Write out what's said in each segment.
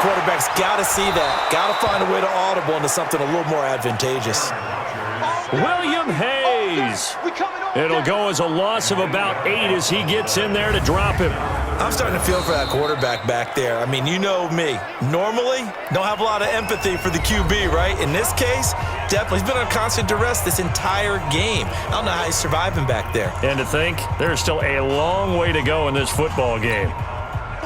quarterback's got to see that. Got to find a way to audible into something a little more advantageous. William Hayes. It'll go as a loss of about 8 as he gets in there to drop him. I'm starting to feel for that quarterback back there. I mean, you know me. Normally, don't have a lot of empathy for the QB, right? In this case, definitely. He's been on constant duress this entire game. I don't know how he's surviving back there. And to think, there's still a long way to go in this football game.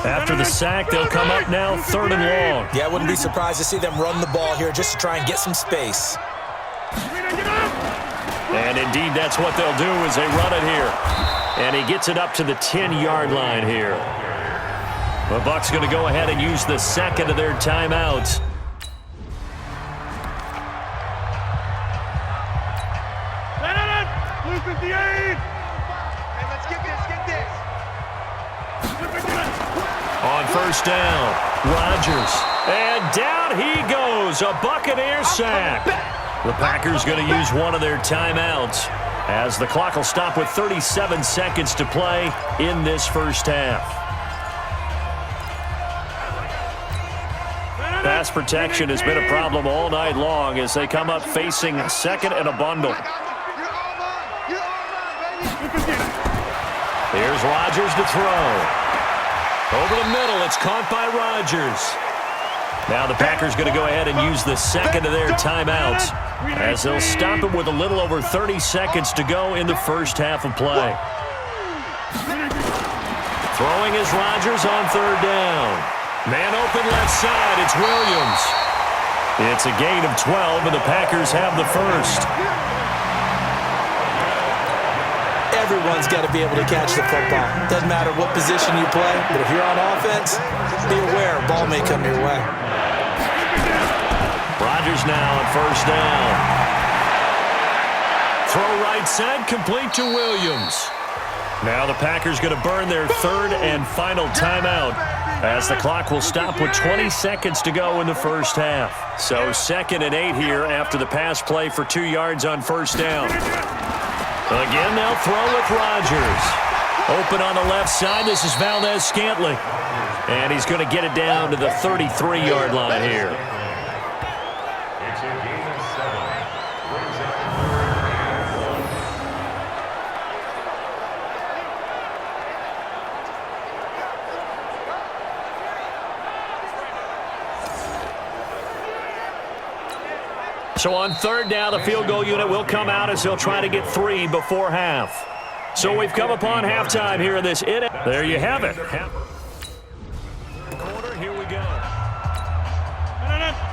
After the sack, they'll come up now 3rd and long. Yeah, I wouldn't be surprised to see them run the ball here just to try and get some space. And indeed, that's what they'll do as they run it here. And he gets it up to the 10-yard line here. The Bucs going to go ahead and use the second of their timeouts. Blue 58. Hey, let's get this. On first down, Rodgers. And down he goes, a Buccaneer sack. The Packers going to use one of their timeouts as the clock will stop with 37 seconds to play in this first half. Pass protection has been a problem all night long as they come up facing second and a bundle. Here's Rodgers to throw. Over the middle, it's caught by Rodgers. Now the Packers going to go ahead and use the second of their timeouts as they'll stop it with a little over 30 seconds to go in the first half of play. Throwing is Rodgers on 3rd down. Man open left side, it's Williams. It's a gain of 12, and the Packers have the first. Everyone's got to be able to catch the football. Doesn't matter what position you play, but if you're on offense, be aware, ball may come your way. Rodgers now on 1st down. Throw right side, complete to Williams. Now the Packers going to burn their 3rd and final timeout as the clock will stop with 20 seconds to go in the first half. So 2nd and 8 here after the pass play for 2 yards on 1st down. Again, they'll throw with Rodgers. Open on the left side, this is Valdez-Scantling. And he's going to get it down to the 33-yard line here. So on 3rd down, the field goal unit will come out as he'll try to get 3 before half. So we've come upon halftime here in this inning. There you have it. Quarter, here we go.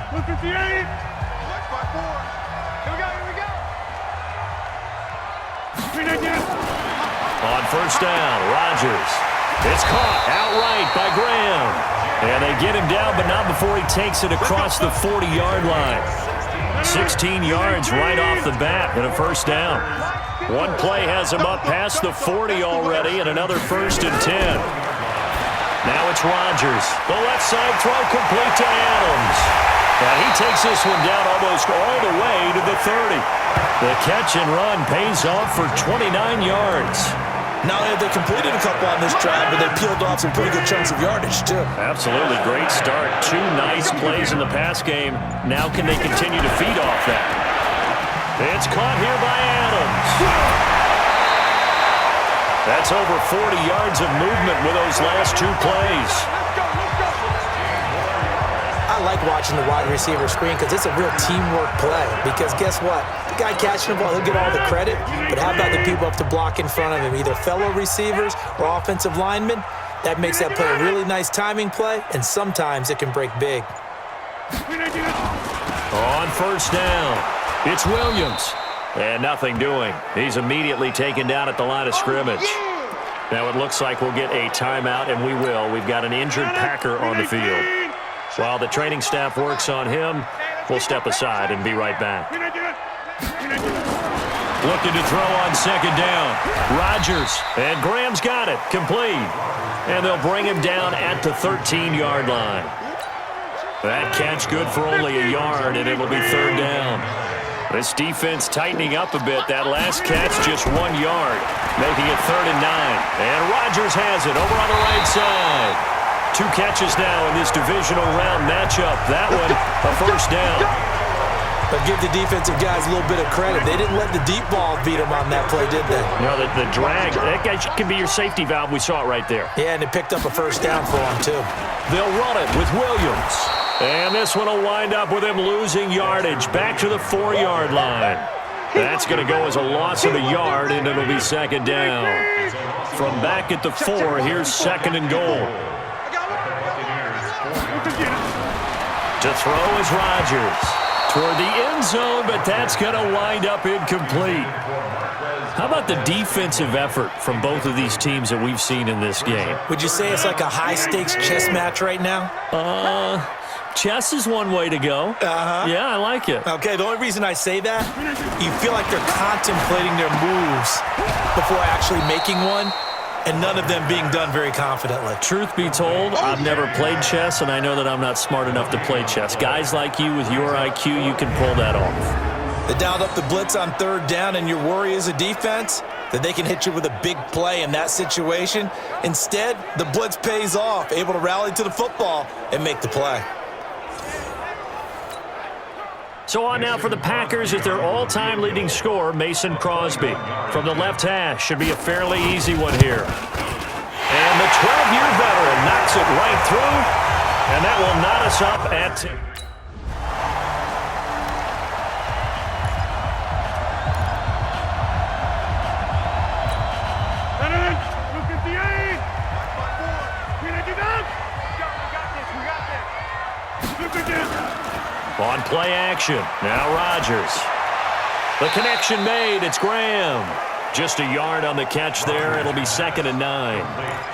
Blue 58. Black 5-4. Here we go. On 1st down, Rodgers. It's caught outright by Graham. And they get him down, but not before he takes it across the 40-yard line. 16 yards right off the bat and a 1st down. One play has him up past the 40 already and another 1st and 10. Now it's Rodgers. The left side throw complete to Adams. And he takes this one down almost all the way to the 30. The catch and run pays off for 29 yards. Not only have they completed a couple on this drive, but they peeled off some pretty good chunks of yardage, too. Absolutely. Great start. 2 nice plays in the pass game. Now can they continue to feed off that? It's caught here by Adams. That's over 40 yards of movement with those last 2 plays. I like watching the wide receiver screen because it's a real teamwork play. Because guess what? The guy catching the ball, he'll get all the credit. But how about the people up to block in front of him, either fellow receivers or offensive linemen? That makes that play a really nice timing play, and sometimes it can break big. On 1st down, it's Williams. And nothing doing. He's immediately taken down at the line of scrimmage. Now it looks like we'll get a timeout, and we will. We've got an injured Packer on the field. While the training staff works on him, we'll step aside and be right back. Looking to throw on 2nd down. Rodgers, and Graham's got it, complete. And they'll bring him down at the 13-yard line. That catch good for only a yard, and it'll be 3rd down. This defense tightening up a bit. That last catch just 1 yard, making it 3rd and 9. And Rodgers has it over on the right side. 2 catches now in this divisional round matchup. That one, a first down. But give the defensive guys a little bit of credit. They didn't let the deep ball beat them on that play, did they? No, the drag, that guy can be your safety valve. We saw it right there. Yeah, and it picked up a first down for them, too. They'll run it with Williams. And this one will wind up with him losing yardage back to the 4-yard line. That's going to go as a loss of a yard, and it'll be second down. From back at the 4, here's second and goal. To throw is Rodgers. Toward the end zone, but that's going to wind up incomplete. How about the defensive effort from both of these teams that we've seen in this game? Would you say it's like a high-stakes chess match right now? Chess is one way to go. Yeah, I like it. Okay, the only reason I say that, you feel like they're contemplating their moves before actually making one, and none of them being done very confidently. Truth be told, I've never played chess, and I know that I'm not smart enough to play chess. Guys like you with your IQ, you can pull that off. They dialed up the blitz on third down, and your worry as a defense that they can hit you with a big play in that situation. Instead, the blitz pays off, able to rally to the football and make the play. So on now for the Packers is their all-time leading scorer, Mason Crosby. From the left hash, should be a fairly easy one here. And the 12-year veteran knocks it right through, and that will knot us up at... On play action, now Rodgers. The connection made, it's Graham. Just a yard on the catch there, it'll be second and 9.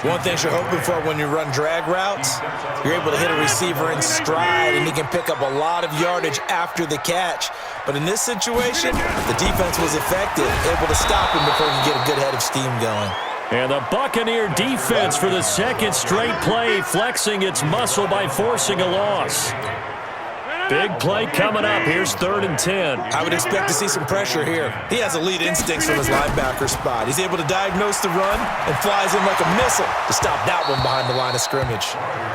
One thing you're hoping for when you run drag routes, you're able to hit a receiver in stride, and he can pick up a lot of yardage after the catch. But in this situation, the defense was effective, able to stop him before he could get a good head of steam going. And the Buccaneer defense for the second straight play, flexing its muscle by forcing a loss. Big play coming up. Here's 3rd and 10. I would expect to see some pressure here. He has elite instincts from his linebacker spot. He's able to diagnose the run and flies in like a missile to stop that one behind the line of scrimmage.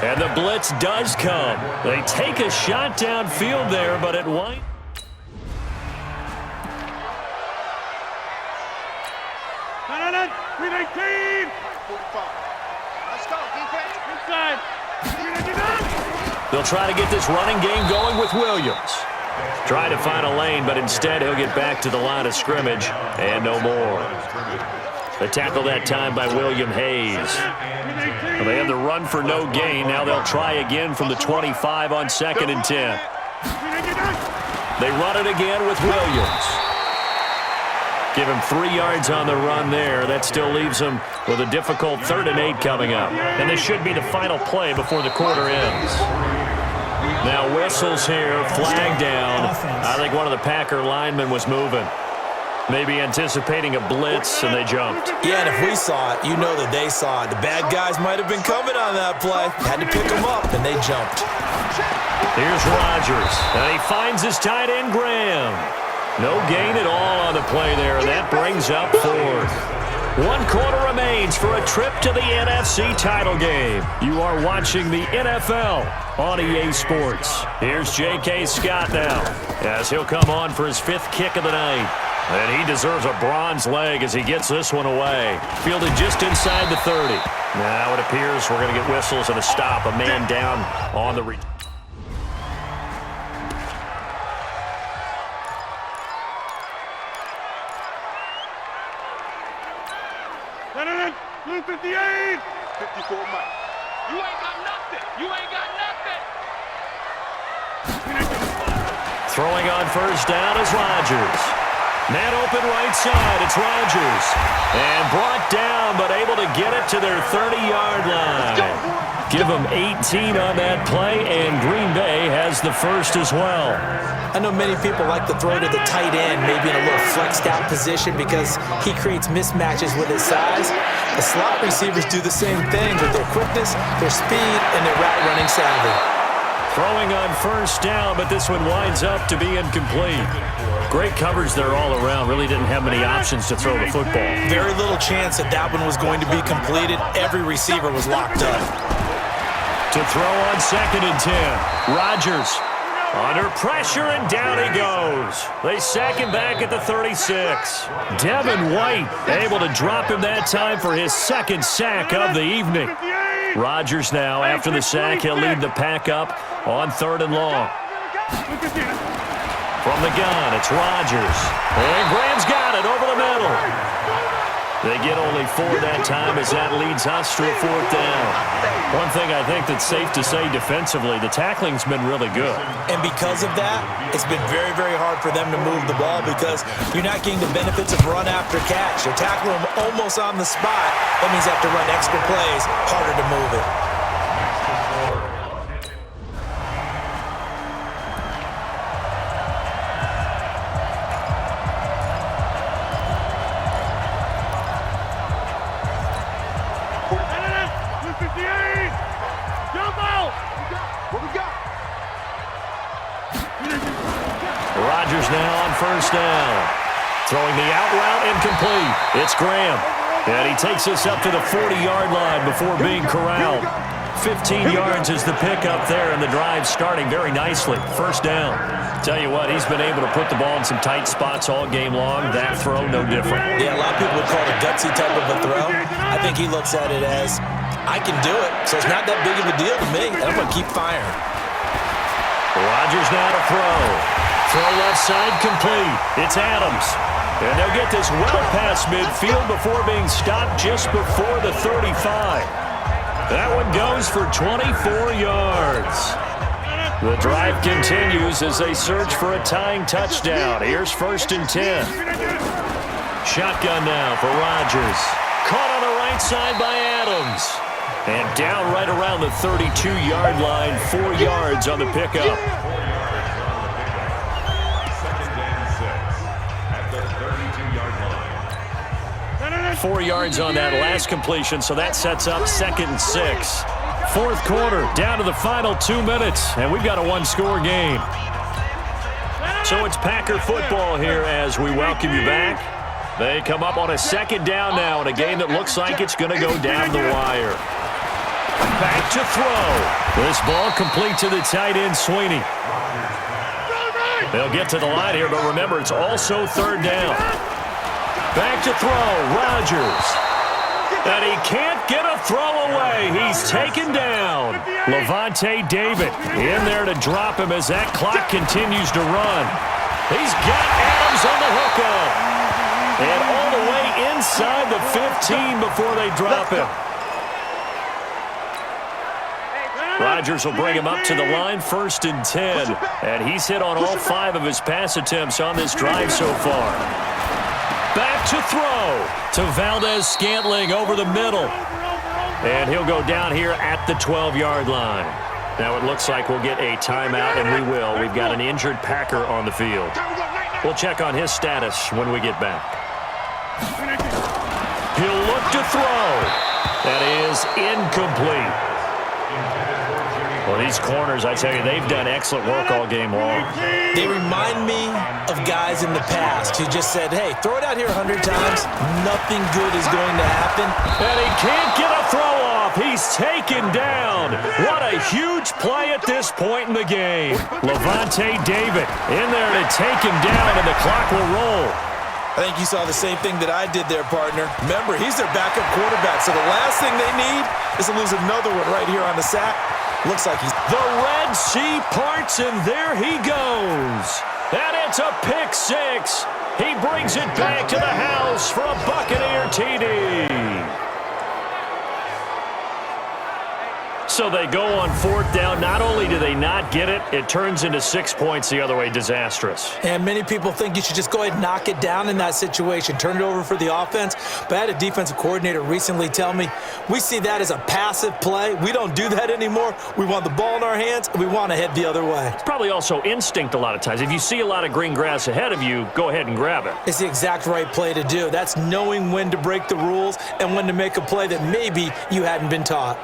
And the blitz does come. They take a shot downfield there, but it winds. Let's go, defense. Inside. They'll try to get this running game going with Williams. Try to find a lane, but instead he'll get back to the line of scrimmage and no more. The tackle that time by William Hayes. Well, they had the run for no gain. Now they'll try again from the 25 on 2nd and 10. They run it again with Williams. Give him 3 yards on the run there. That still leaves him with a difficult 3rd and 8 coming up. And this should be the final play before the quarter ends. Now whistles here, flag down. I think one of the Packer linemen was moving. Maybe anticipating a blitz, and they jumped. Yeah, and if we saw it, you know that they saw it. The bad guys might have been coming on that play. Had to pick them up, and they jumped. Here's Rodgers, and he finds his tight end, Graham. No gain at all on the play there. That brings up 4th. 1 quarter remains for a trip to the NFC title game. You are watching the NFL on EA Sports. Here's J.K. Scott now, as he'll come on for his 5th kick of the night. And he deserves a bronze leg as he gets this one away. Fielded just inside the 30. Now it appears we're going to get whistles and a stop. A man down on the... Blue 58. 54 Mike. You ain't got nothing. You ain't got nothing. Throwing on first down is Rodgers. Man open right side. It's Rodgers. And brought down, but able to get it to their 30-yard line. Give them 18 on that play, and Green Bay has the first as well. I know many people like to throw to the tight end, maybe in a little flexed out position because he creates mismatches with his size. The slot receivers do the same thing with their quickness, their speed, and their route running savvy. Throwing on first down, but this one winds up to be incomplete. Great coverage there all around. Really didn't have many options to throw the football. Very little chance that that one was going to be completed. Every receiver was locked up. To throw on 2nd and 10. Rodgers under pressure, and down he goes. They sack him back at the 36. Devin White able to drop him that time for his 2nd sack of the evening. Rodgers now, after the sack, he'll lead the pack up on 3rd and long. From the gun, it's Rodgers. And Graham's got it over the middle. They get only 4 that time as that leads us to a 4th down. One thing I think that's safe to say defensively, the tackling's been really good. And because of that, it's been very, very hard for them to move the ball because you're not getting the benefits of run after catch. You're tackling them almost on the spot. That means you have to run extra plays, harder to move it. Rodgers now on 1st down. Throwing the out route incomplete. It's Graham. And he takes us up to the 40-yard line before being corralled. 15 yards is the pickup there, and the drive starting very nicely. 1st down. Tell you what, he's been able to put the ball in some tight spots all game long. That throw, no different. Yeah, a lot of people would call it a gutsy type of a throw. I think he looks at it as, I can do it, so it's not that big of a deal to me, and I'm going to keep firing. Rodgers now to throw. Throw left side complete. It's Adams. And they'll get this well past midfield before being stopped just before the 35. That one goes for 24 yards. The drive continues as they search for a tying touchdown. Here's 1st and 10. Shotgun now for Rodgers. Caught on the right side by Adams. And down right around the 32-yard line, 4 yards on the pickup. 4 yards on that last completion, so that sets up 2nd and 6. 4th quarter, down to the final 2 minutes, and we've got a one-score game. So it's Packer football here as we welcome you back. They come up on a 2nd down now in a game that looks like it's going to go down the wire. Back to throw. This ball complete to the tight end, Sweeney. They'll get to the line here, but remember, it's also 3rd down. Back to throw, Rodgers. And he can't get a throw away. He's taken down. Levante David in there to drop him as that clock continues to run. He's got Adams on the hookup. And all the way inside the 15 before they drop him. Rodgers will bring him up to the line, 1st and 10. And he's hit on all 5 of his pass attempts on this drive so far. Back to throw to Valdez-Scantling over the middle. And he'll go down here at the 12-yard line. Now it looks like we'll get a timeout, and we will. We've got an injured Packer on the field. We'll check on his status when we get back. He'll look to throw. That is incomplete. Well, these corners, I tell you, they've done excellent work all game long. They remind me of guys in the past who just said, hey, throw it out here 100 times. Nothing good is going to happen. And he can't get a throw off. He's taken down. What a huge play at this point in the game. Levante David in there to take him down, and the clock will roll. I think you saw the same thing that I did there, partner. Remember, he's their backup quarterback, so the last thing they need is to lose another one right here on the sack. Looks like he's... The Red Sea parts, and there he goes. And it's a pick 6. He brings it back to the house for a Buccaneer TD. So they go on 4th down. Not only do they not get it, it turns into 6 points the other way. Disastrous. And many people think you should just go ahead and knock it down in that situation. Turn it over for the offense. But I had a defensive coordinator recently tell me, we see that as a passive play. We don't do that anymore. We want the ball in our hands, and we want to head the other way. It's probably also instinct a lot of times. If you see a lot of green grass ahead of you, go ahead and grab it. It's the exact right play to do. That's knowing when to break the rules and when to make a play that maybe you hadn't been taught.